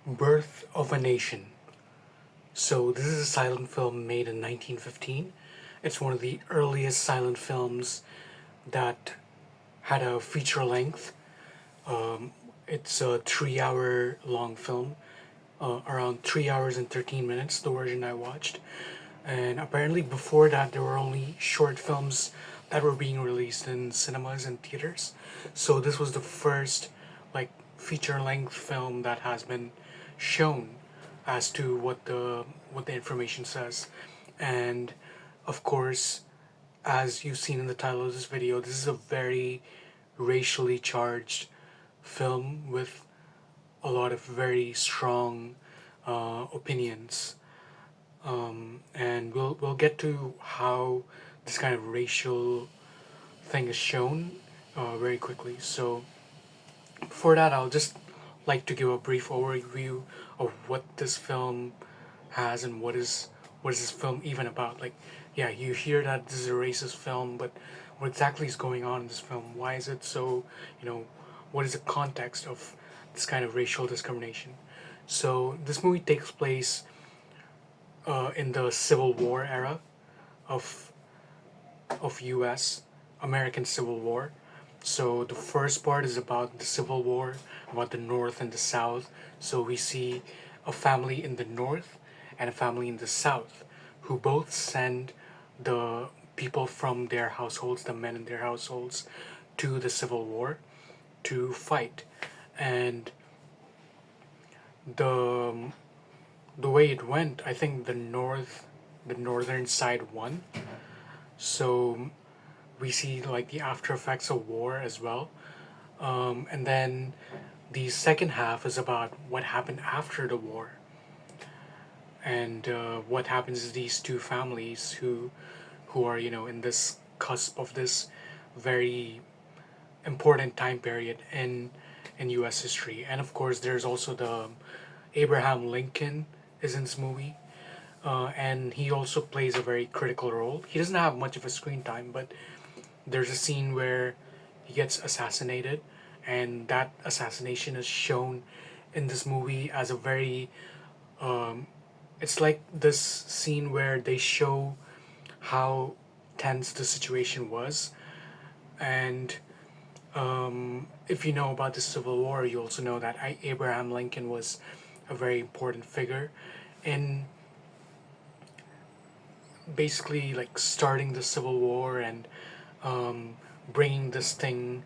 Birth of a Nation. So, this is a silent film made in 1915. It's one of the earliest silent films that had a feature length. Um, it's a 3 hour long film, around 3 hours and 13 minutes, the version I watched. And apparently, before that, there were only short films that were being released in cinemas and theaters. So, this was the first, like, feature length film that has been shown as to what the information says. And of course, as you've seen in the title of this video, this is a very racially charged film with a lot of very strong opinions. And we'll get to how this kind of racial thing is shown very quickly. So before that, I'll just like to give a brief overview of what this film has and what is this film even about. Like, yeah, you hear that this is a racist film, but what exactly is going on in this film? Why is it so? What is the context of this kind of racial discrimination? So this movie takes place in the Civil War era of U.S. American Civil War. So the first part is about the Civil War, about the North and the South. So we see a family in the North and a family in the South who both send the people from their households, the men in their households, to the Civil War to fight. And the the way it went, I think the northern side won. So we see like the after effects of war as well. And then the second half is about what happened after the war, and what happens to these two families who are in this cusp of this very important time period in U.S. history. And of course, there's also the Abraham Lincoln is in this movie, and he also plays a very critical role. He doesn't have much of a screen time, but there's a scene where he gets assassinated, and that assassination is shown in this movie as a very it's like this scene where they show how tense the situation was. And if you know about the Civil War, you also know that Abraham Lincoln was a very important figure in basically like starting the Civil War and um, bringing this thing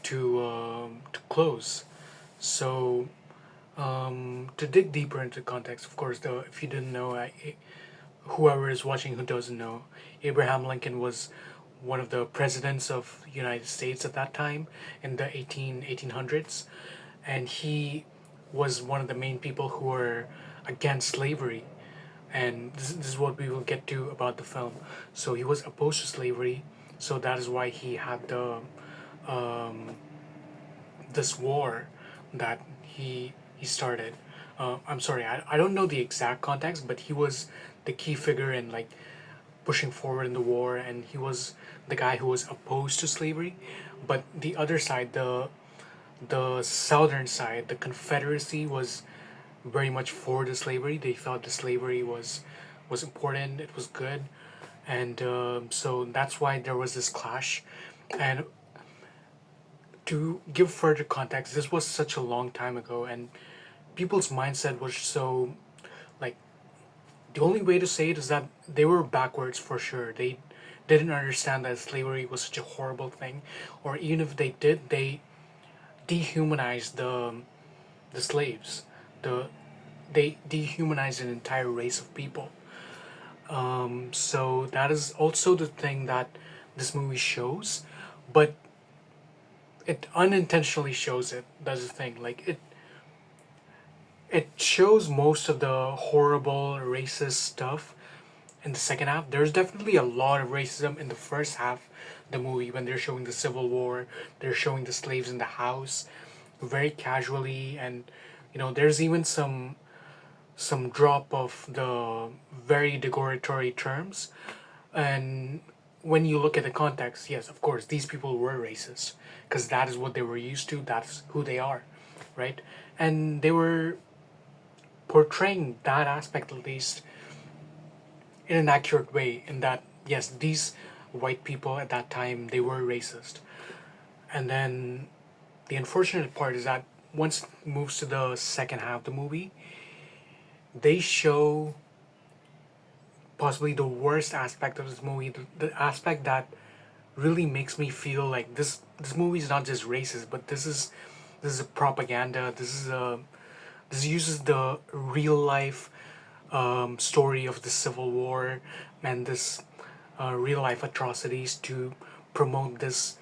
to close. So to dig deeper into context, of course, though, if you didn't know, whoever is watching who doesn't know, Abraham Lincoln was one of the presidents of the United States at that time in the 1800s, and he was one of the main people who were against slavery. And this is what we will get to about the film. So he was opposed to slavery, so that is why he had the um, this war that he started. I'm sorry, I don't know the exact context, but he was the key figure in like pushing forward in the war, and he was the guy who was opposed to slavery. But the other side, the southern side, the Confederacy, was very much for the slavery. They thought the slavery was important, it was good, and so that's why there was this clash. And to give further context, this was such a long time ago, and people's mindset was so like the only way to say it is that they were backwards for sure. They didn't understand that slavery was such a horrible thing, or even if they did, they dehumanized the slaves. The they dehumanized an entire race of people. So that is also the thing that this movie shows, but it unintentionally shows it. That's the thing. Like it shows most of the horrible racist stuff in the second half. There's definitely a lot of racism in the first half of the movie when they're showing the Civil War, they're showing the slaves in the house very casually, and there's even some drop of the very derogatory terms. And when you look at the context, yes, of course, these people were racist because that is what they were used to. That's who they are, right? And they were portraying that aspect at least in an accurate way. In that, yes, these white people at that time, they were racist. And then the unfortunate part is that once it moves to the second half of the movie, they show possibly the worst aspect of this movie, the aspect that really makes me feel like this movie is not just racist, but this is a propaganda. This uses the real life story of the Civil War and this real life atrocities to promote this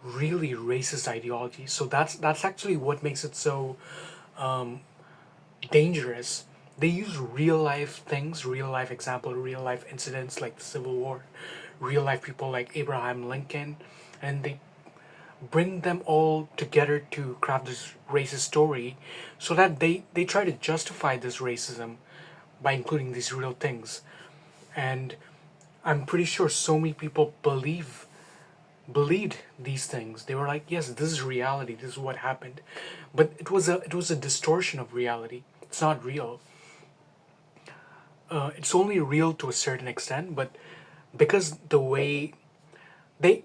really racist ideology. So that's actually what makes it so dangerous. They use real life things, real life example, real life incidents like the Civil War, real life people like Abraham Lincoln, and they bring them all together to craft this racist story so that they try to justify this racism by including these real things. And I'm pretty sure so many people believed these things. They were like, yes, this is reality, this is what happened. But it was a distortion of reality. It's not real. It's only real to a certain extent, but because the way they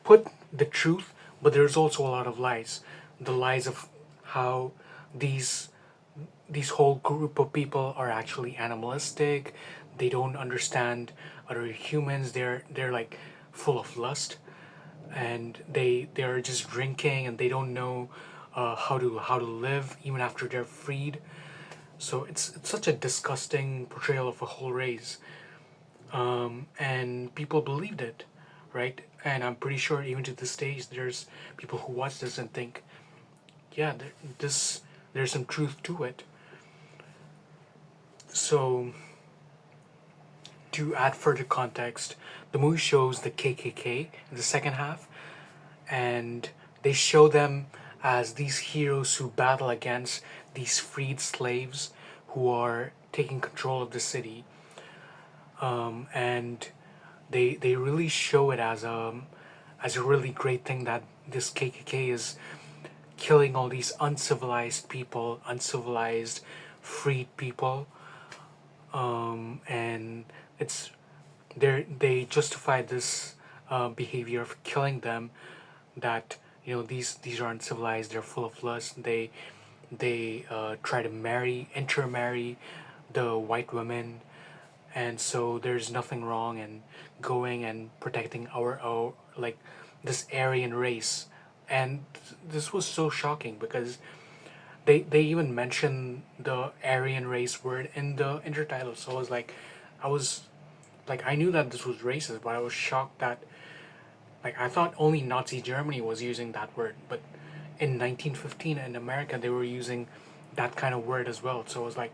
put the truth, but there's also a lot of lies. The lies of how these these whole group of people are actually animalistic. They don't understand other humans. They're like full of lust, and they're just drinking, and they don't know how to live even after they're freed. So it's such a disgusting portrayal of a whole race, and people believed it, right? And I'm pretty sure even to this day, there's people who watch this and think, yeah, this there's some truth to it. So to add further context, the movie shows the KKK in the second half, and they show them as these heroes who battle against these freed slaves who are taking control of the city, and they really show it as a really great thing that this KKK is killing all these uncivilized people, uncivilized freed people, and it's they justify this behavior of killing them, that these are uncivilized, they're full of lust, they try to intermarry the white women, and so there's nothing wrong in going and protecting our like this Aryan race. And this was so shocking because they even mentioned the Aryan race word in the intertitle. So I was I knew that this was racist, but I was shocked that I thought only Nazi Germany was using that word, but in 1915 in America they were using that kind of word as well. So I was like,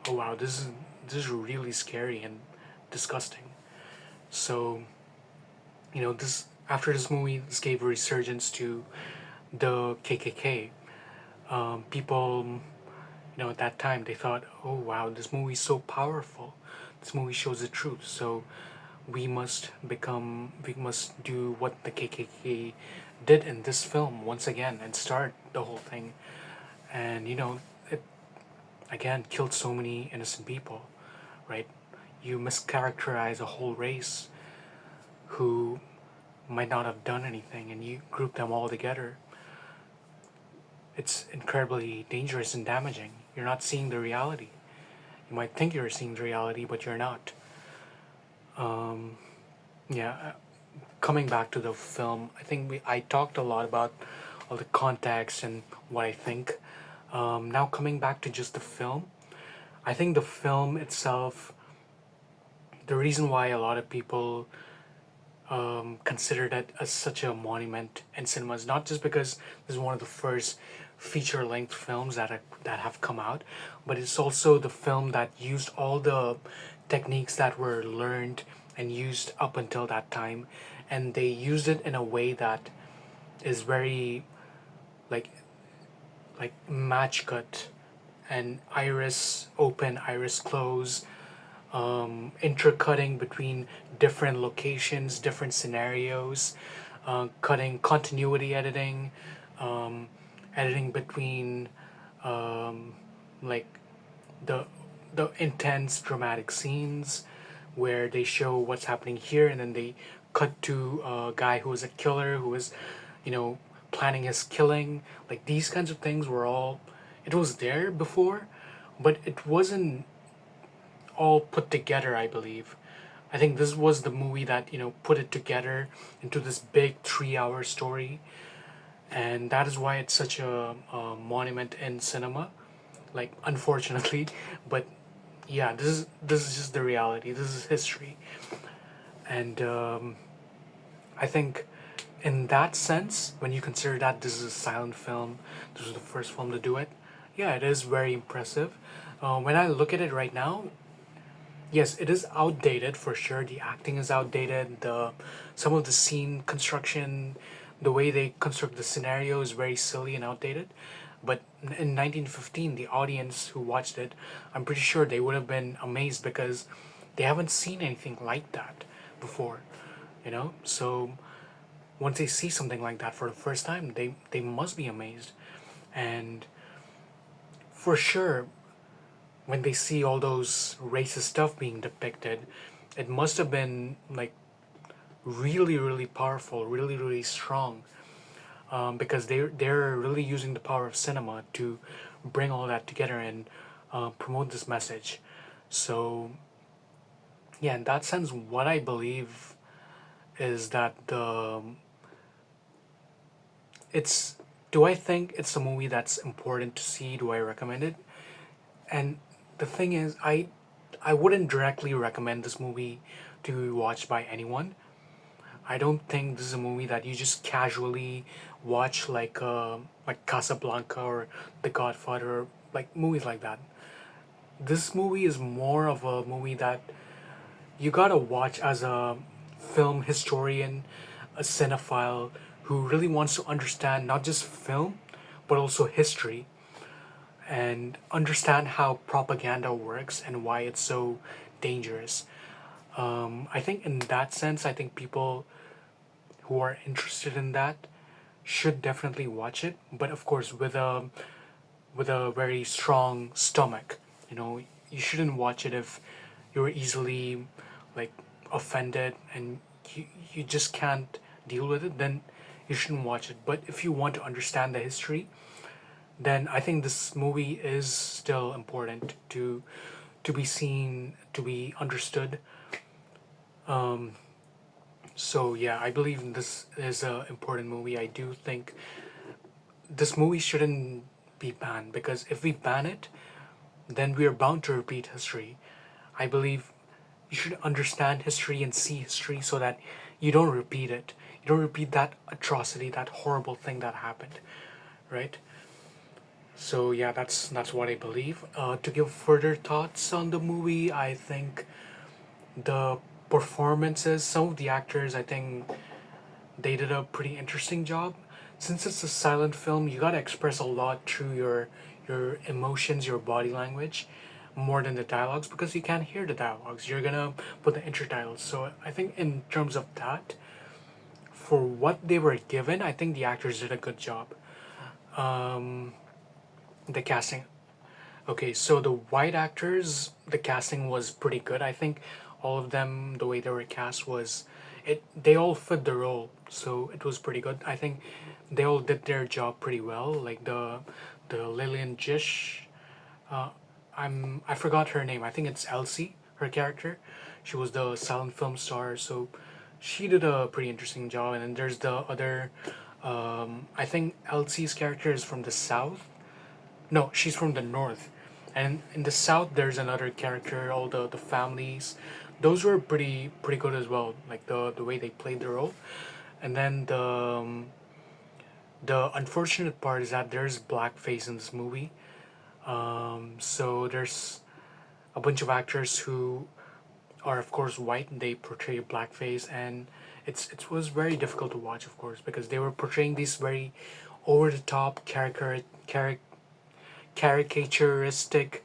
oh wow, this is really scary and disgusting. So this after this movie, this gave a resurgence to the KKK. People, at that time they thought, oh wow, this movie is so powerful. This movie shows the truth. So we must do what the KKK did in this film once again and start the whole thing. And it again killed so many innocent people, right? You mischaracterize a whole race who might not have done anything, and you group them all together. It's incredibly dangerous and damaging. You're not seeing the reality. You might think you're seeing the reality, but you're not. Yeah, coming back to the film, I think I talked a lot about all the context and what I think. Now coming back to just the film, I think the film itself, the reason why a lot of people considered it as such a monument in cinemas, not just because this is one of the first feature-length films that have come out, but it's also the film that used all the techniques that were learned and used up until that time, and they used it in a way that is very like match cut and iris open, iris close, intercutting between different locations, different scenarios, cutting continuity editing, editing between um, like the the intense dramatic scenes where they show what's happening here, and then they cut to a guy who is a killer who is, you know, planning his killing. Like these kinds of things were all, it was there before, but it wasn't all put together, I believe. I think this was the movie that, you know, put it together into this big 3 hour story, and that is why it's such a monument in cinema. Like, unfortunately, but yeah, this is just the reality. This is history, and I think in that sense, when you consider that this is a silent film, this was the first film to do it. Yeah, it is very impressive. When I look at it right now, yes, it is outdated for sure. The acting is outdated. The some of the scene construction, the way they construct the scenario is very silly and outdated. But in 1915, the audience who watched it, I'm pretty sure they would have been amazed because they haven't seen anything like that before. You know, so once they see something like that for the first time, they must be amazed. And for sure, when they see all those racist stuff being depicted, it must have been like really, really powerful, really, really strong, because they're really using the power of cinema to bring all that together and promote this message. So yeah, in that sense, what I believe is that the it's do I think it's a movie that's important to see? Do I recommend it? And the thing is, I wouldn't directly recommend this movie to be watched by anyone. I don't think this is a movie that you just casually watch like Casablanca or The Godfather, or like movies like that. This movie is more of a movie that you gotta watch as a film historian, a cinephile who really wants to understand not just film, but also history, and understand how propaganda works and why it's so dangerous. I think in that sense, I think people who are interested in that should definitely watch it, but of course with a very strong stomach. You know, you shouldn't watch it if you're easily like offended and you just can't deal with it. Then you shouldn't watch it. But if you want to understand the history, then I think this movie is still important to be seen, to be understood. Um, so yeah, I believe this is a important movie. I do think this movie shouldn't be banned because if we ban it, then we are bound to repeat history. I believe you should understand history and see history so that you don't repeat it. You don't repeat that atrocity, that horrible thing that happened, right? So yeah, that's what I believe. To give further thoughts on the movie, I think the performances, some of the actors, I think they did a pretty interesting job. Since it's a silent film, you gotta express a lot through your emotions, your body language, more than the dialogues because you can't hear the dialogues. You're gonna put the intertitles. So I think in terms of that, for what they were given, I think the actors did a good job. Um, the casting. Okay, so the white actors, the casting was pretty good. I think all of them, the way they were cast was, it. They all fit the role, so it was pretty good. I think they all did their job pretty well. Like the Lillian Gish, uh, I forgot her name. I think it's Elsie, her character. She was the silent film star, so she did a pretty interesting job. And then there's the other. I think Elsie's character is from the south. No, she's from the north, and in the south there's another character. All the families, those were pretty good as well. Like the way they played the role, and then the unfortunate part is that there's blackface in this movie. So there's a bunch of actors who are of course white and they portray blackface, and it was very difficult to watch, of course, because they were portraying these very over the top caricaturistic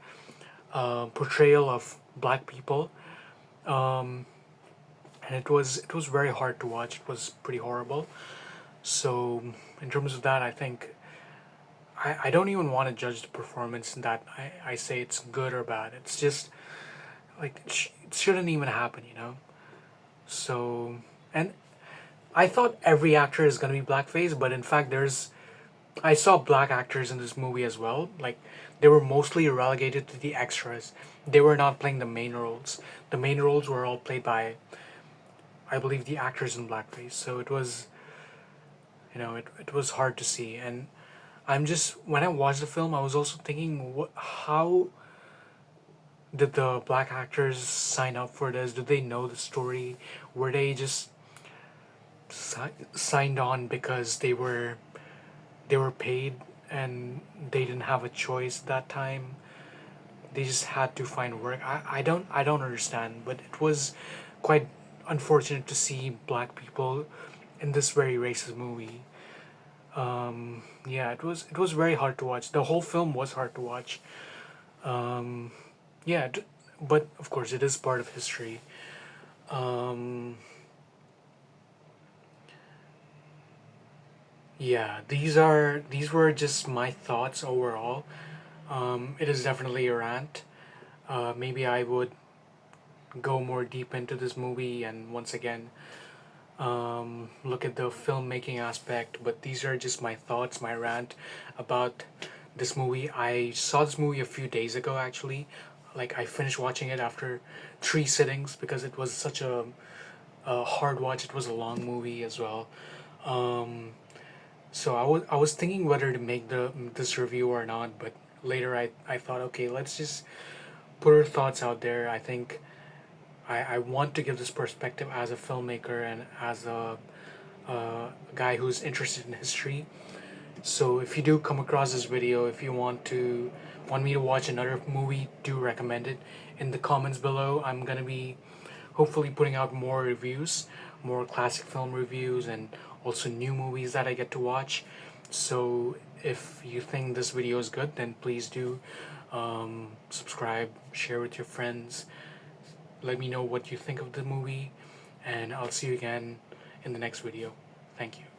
portrayal of black people, um, and it was very hard to watch. It was pretty horrible. So in terms of that, I don't even want to judge the performance that I say it's good or bad. It's just like it shouldn't even happen, you know? So, and I thought every actor is gonna be blackface, but in fact, I saw black actors in this movie as well. Like, they were mostly relegated to the extras. They were not playing the main roles. The main roles were all played by, I believe, the actors in blackface. So it was, it was hard to see. And when I watched the film, I was also thinking, how did the black actors sign up for this? Did they know the story? Were they just signed on because they were paid and they didn't have a choice that time? They just had to find work. I don't understand, but it was quite unfortunate to see black people in this very racist movie. Yeah, it was very hard to watch. The whole film was hard to watch. Um, yeah, but of course it is part of history. Um, yeah, these were just my thoughts overall. It is definitely a rant. Maybe I would go more deep into this movie and once again look at the filmmaking aspect. But these are just my thoughts, my rant about this movie. I saw this movie a few days ago actually. Like I finished watching it after 3 sittings because it was such a hard watch. It was a long movie as well. Um, so I was thinking whether to make this review or not, but later I thought, okay, let's just put our thoughts out there. I think I want to give this perspective as a filmmaker and as a guy who's interested in history. So if you do come across this video, if you want me to watch another movie, do recommend it in the comments below. I'm gonna be hopefully putting out more reviews, more classic film reviews, and also new movies that I get to watch. So if you think this video is good, then please do subscribe, share with your friends. Let me know what you think of the movie, and I'll see you again in the next video. Thank you.